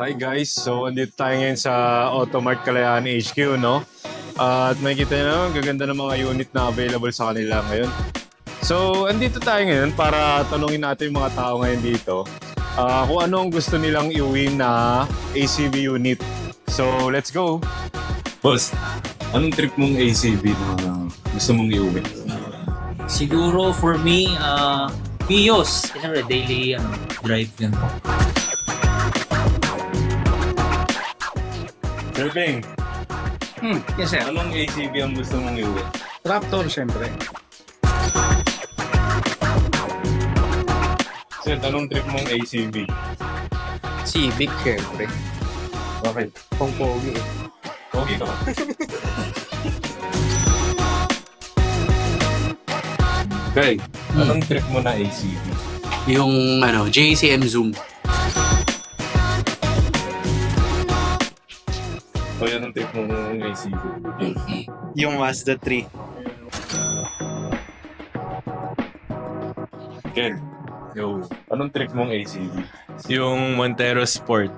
Hi guys, so andito tayo ngayon sa Automart Kalayaan HQ, no? At makikita nyo naman, gaganda ng mga unit na available sa kanila ngayon. So, andito tayo ngayon para tanungin natin yung mga tao ngayon dito kung ano ang gusto nilang iuwi na ACV unit. So, let's go! Boss, anong trip mong ACV na gusto mong iuwi? Siguro for me, Vios. Siyempre, daily drive yan. Sir Beng, Yes, sir. anong ACV ang gusto mong iuwi? Raptor, siyempre. Sir, anong trip mong ACV? Civic, siyempre. Bakit? Pong-pogi eh. Okay ka ba? Okay, anong trip mo na ACV? Yung JCM Zoom. O yan ang trip mo ng ACV? Yung Mazda 3. Ken, yo, anong trip mong ACV? Yung Montero Sport.